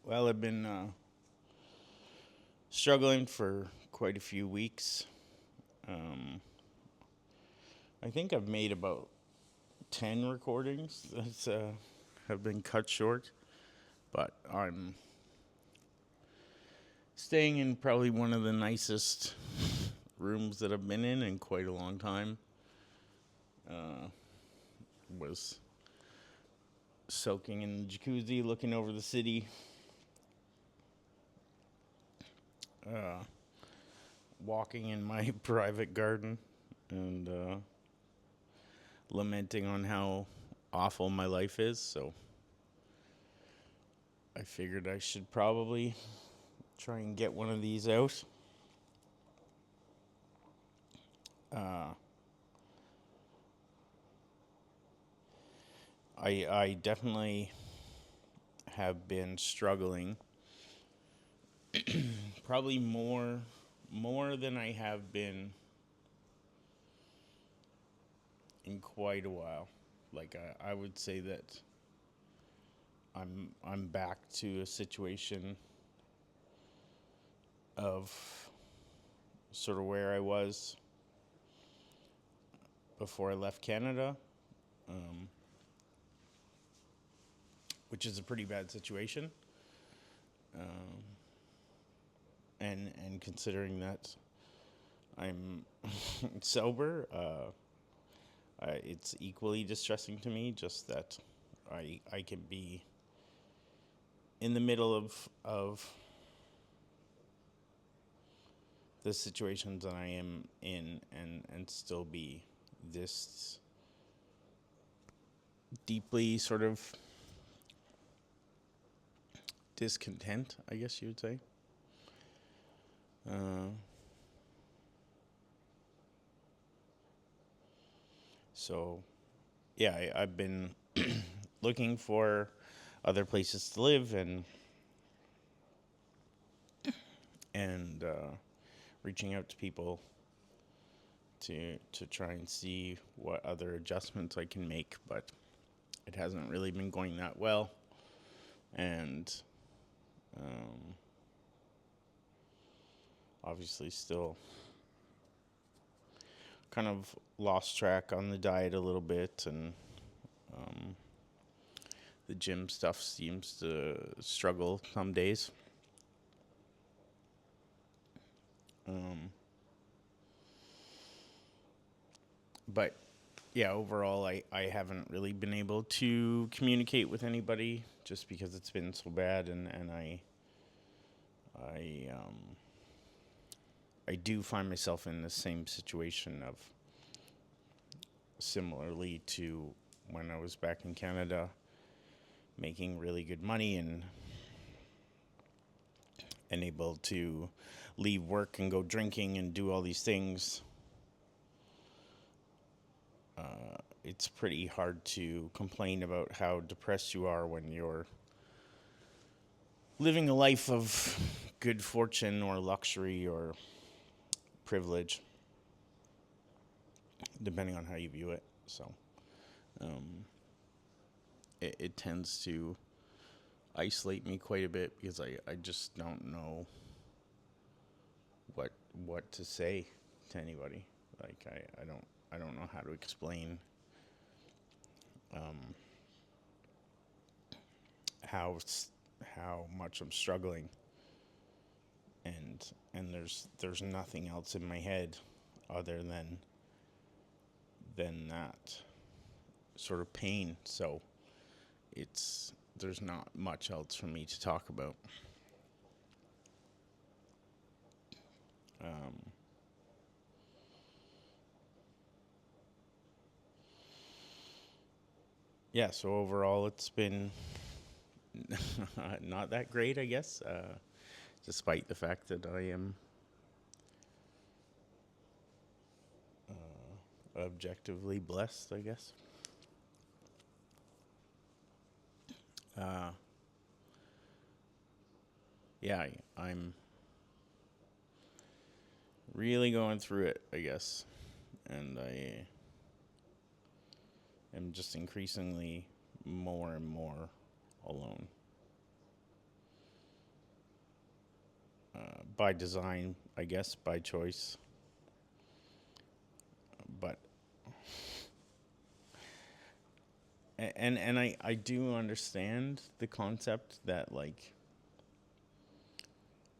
Well, I've been struggling for quite a few weeks. Um, I think I've made about 10 recordings that have been cut short, but I'm staying in probably one of the nicest rooms that I've been in quite a long time. Was soaking in the jacuzzi, looking over the city, uh, walking in my private garden, and lamenting on how awful my life is. So I figured I should probably try and get one of these out. Uh, I definitely have been struggling, probably more than I have been in quite a while. Like I would say that I'm back to a situation of sort of where I was before I left Canada, um, which is a pretty bad situation. Um, and considering that I'm sober, it's equally distressing to me. Just that I can be in the middle of the situations that I am in, and still be this deeply sort of discontent, I guess you would say. Uh, so yeah, I've been looking for other places to live and reaching out to people to try and see what other adjustments I can make, but it hasn't really been going that well, and um, obviously still kind of lost track on the diet a little bit, and um, the gym stuff seems to struggle some days. Um, but yeah, overall, I haven't really been able to communicate with anybody just because it's been so bad, and I I do find myself in the same situation of similarly to when I was back in Canada, making really good money and able to leave work and go drinking and do all these things. It's pretty hard to complain about how depressed you are when you're living a life of good fortune or luxury or privilege, depending on how you view it. So um, it tends to isolate me quite a bit because I just don't know what what to say to anybody. Like I don't know how to explain um, how how much I'm struggling, and there's nothing else in my head other than that sort of pain. So it's there's not much else for me to talk about. Um, yeah, so overall it's been not that great, I guess, despite the fact that I am objectively blessed, I guess. Uh, yeah, I'm really going through it, I guess, and I am just increasingly more and more alone. by design, I guess, by choice. But and I do understand the concept that like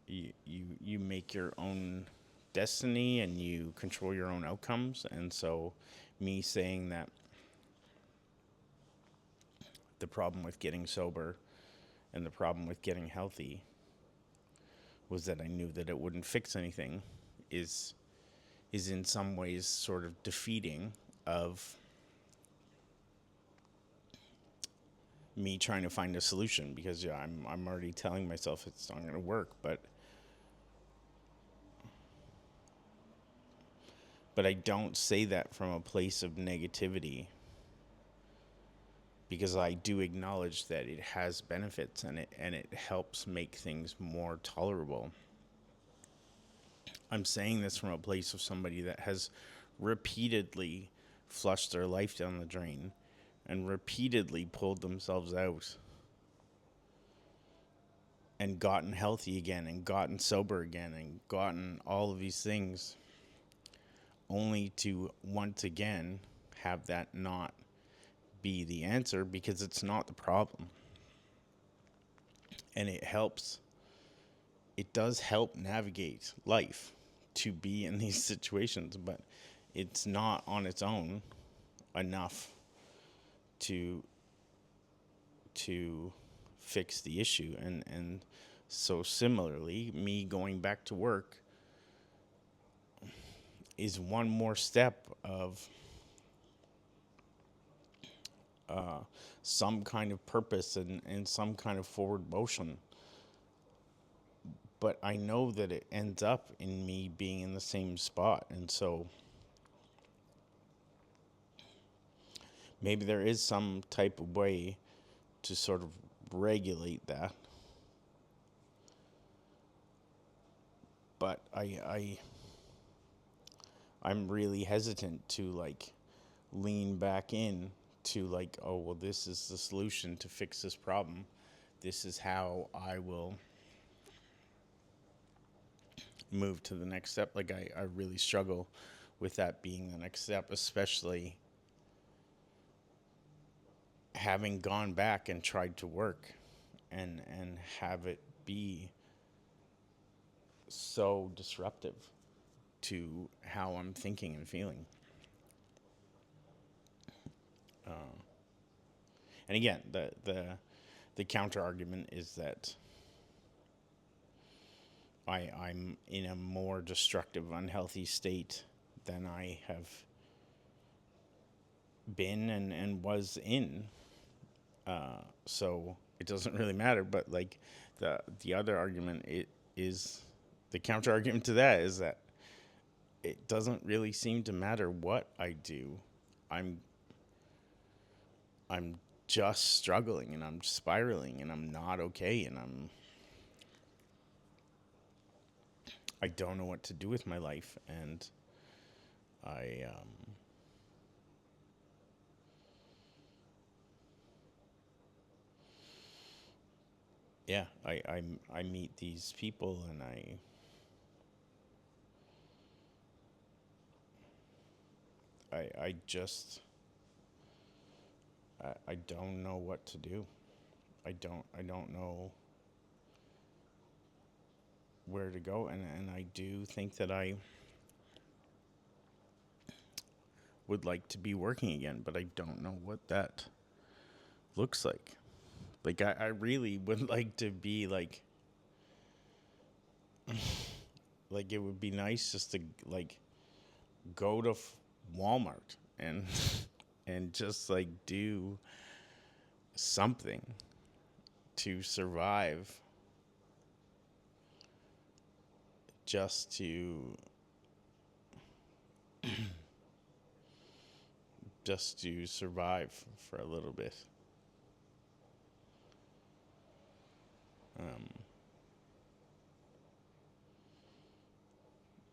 you make your own destiny and you control your own outcomes. And so me saying that the problem with getting sober and the problem with getting healthy was that I knew that it wouldn't fix anything is in some ways sort of defeating of me trying to find a solution, because I'm already telling myself it's not going to work, but I don't say that from a place of negativity, because I do acknowledge that it has benefits and it helps make things more tolerable. I'm saying this from a place of somebody that has repeatedly flushed their life down the drain and repeatedly pulled themselves out and gotten healthy again and gotten sober again and gotten all of these things, only to once again have that not be the answer, because it's not the problem. And it does help navigate life to be in these situations, but it's not on its own enough to fix the issue. And so similarly, me going back to work is one more step of some kind of purpose and some kind of forward motion. But I know that it ends up in me being in the same spot. And so maybe there is some type of way to sort of regulate that. But I'm really hesitant to like lean back in to like, oh, well, this is the solution to fix this problem. This is how I will move to the next step. Like I really struggle with that being the next step, especially having gone back and tried to work and have it be so disruptive to how I'm thinking and feeling. And again, the counter argument is that I'm in a more destructive, unhealthy state than I have been and was in. So it doesn't really matter. But like the other argument, is the counter argument to that is that it doesn't really seem to matter what I do. I'm just struggling and I'm spiraling and I'm not okay and I don't know what to do with my life, and I I meet these people and I just I don't know what to do. I don't know where to go, and I do think that I would like to be working again, but I don't know what that looks like. Like I really would like to be like like it would be nice just to like go to Walmart and and just like do something to survive, just to survive for a little bit.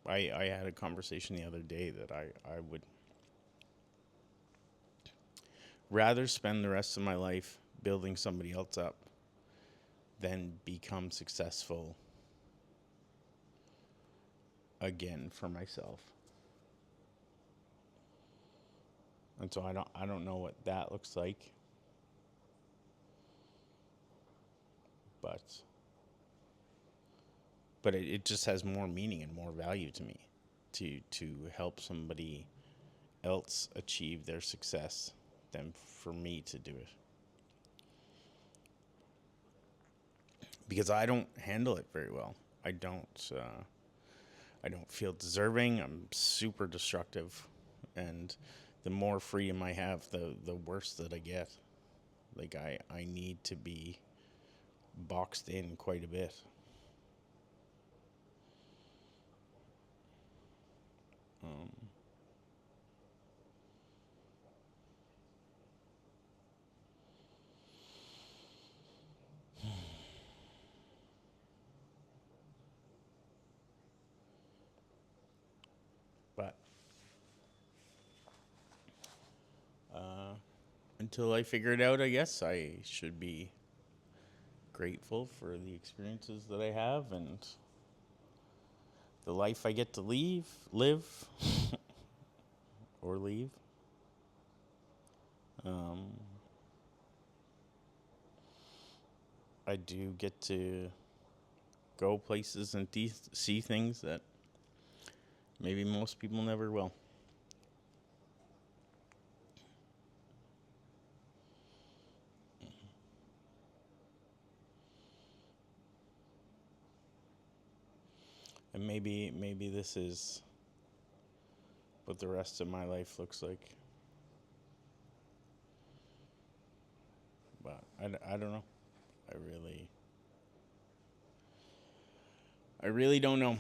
I had a conversation the other day that I would rather spend the rest of my life building somebody else up than become successful again for myself. And so I don't know what that looks like, but it just has more meaning and more value to me to help somebody else achieve their success than for me to do it. Because I don't handle it very well. I don't. I don't feel deserving. I'm super destructive, and the more freedom I have, the worse that I get. Like I need to be boxed in quite a bit. Um, but uh, until I figure it out, I guess I should be grateful for the experiences that I have and the life I get to live, or leave. Um, I do get to go places and see things that maybe most people never will. And maybe this is what the rest of my life looks like. But I don't know. I really I really don't know.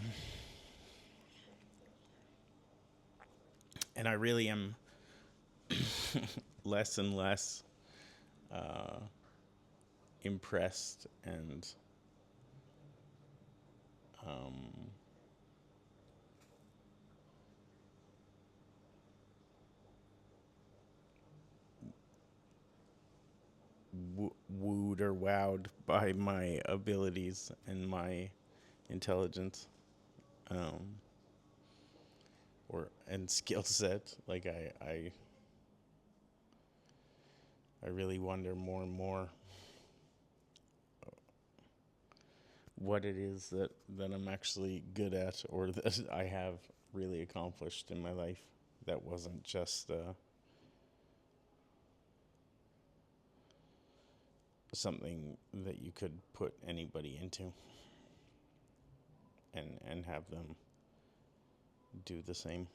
And I really am less and less uh, impressed and um, wooed or wowed by my abilities and my intelligence, um, or and skill set. Like I really wonder more and more what it is that I'm actually good at, or that I have really accomplished in my life that wasn't just something that you could put anybody into and have them do the same.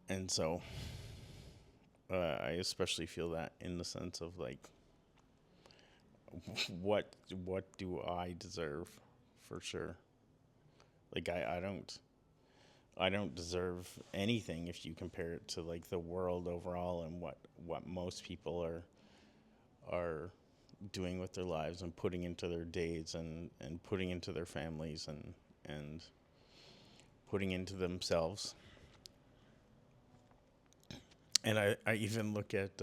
And so I especially feel that in the sense of like what do I deserve for sure. Like I don't deserve anything if you compare it to like the world overall and what most people are doing with their lives and putting into their days and putting into their families and putting into themselves. And I even look at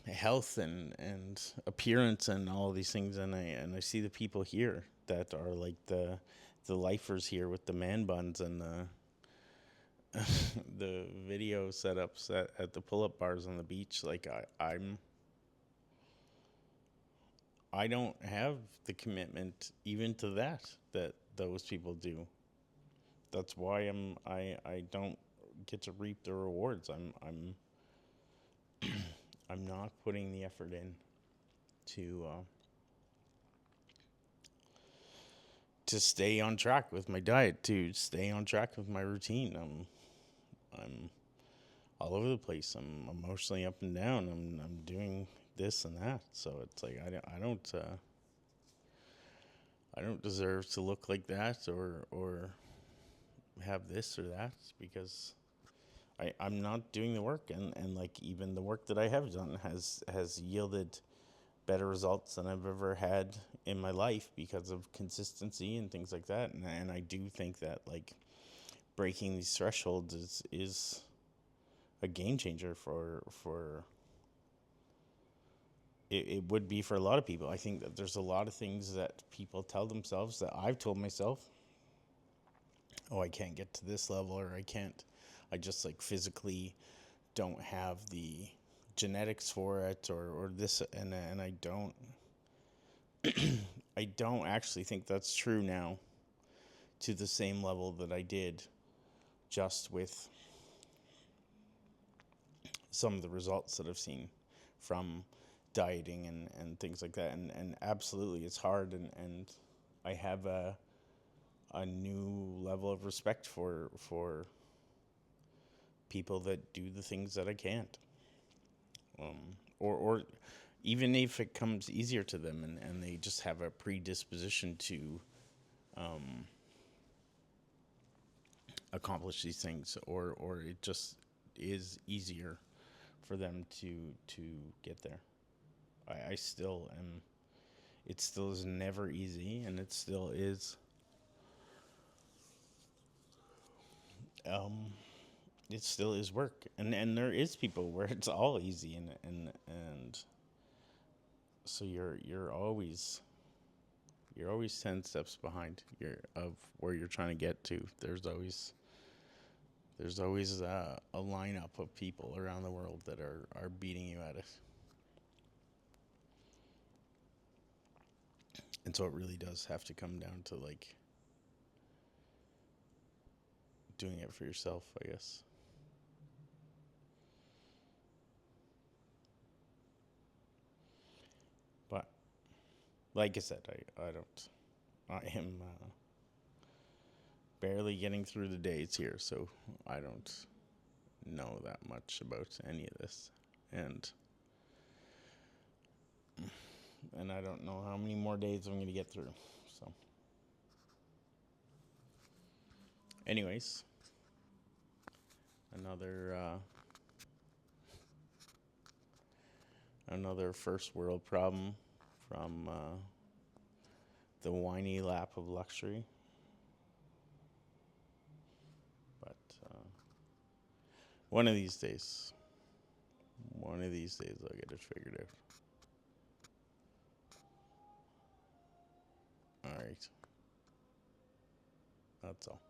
health and appearance and all of these things, and I see the people here that are like the lifers here with the man buns and the video setups at the pull-up bars on the beach. Like I don't have the commitment even to that those people do. That's why I don't get to reap the rewards. I'm not putting the effort in to stay on track with my diet, to stay on track with my routine. I'm all over the place. I'm emotionally up and down. I'm doing this and that. So it's like I don't deserve to look like that or have this or that because I'm not doing the work, and like even the work that I have done has yielded better results than I've ever had in my life because of consistency and things like that. And I do think that like breaking these thresholds is a game changer for it would be for a lot of people. I think that there's a lot of things that people tell themselves that I've told myself. Oh, I can't get to this level, or I can't. I just like physically don't have the genetics for it, or this, and I don't. I don't actually think that's true now to the same level that I did just with some of the results that I've seen from dieting and things like that. And absolutely, it's hard. And I have a new level of respect for people that do the things that I can't. Or even if it comes easier to them and they just have a predisposition to accomplish these things, or it just is easier for them to get there. I still am. It still is never easy, and it still is. Um, it still is work, and there is people where it's all easy, and so you're always 10 steps behind your of where you're trying to get to. There's always a lineup of people around the world that are beating you at it. And so it really does have to come down to like doing it for yourself, I guess. But like I said, I don't. I am barely getting through the days here, so I don't know that much about any of this, and I don't know how many more days I'm going to get through. So, anyways, another first world problem from the whiny lap of luxury. But one of these days, I'll get it figured out. All right, that's all.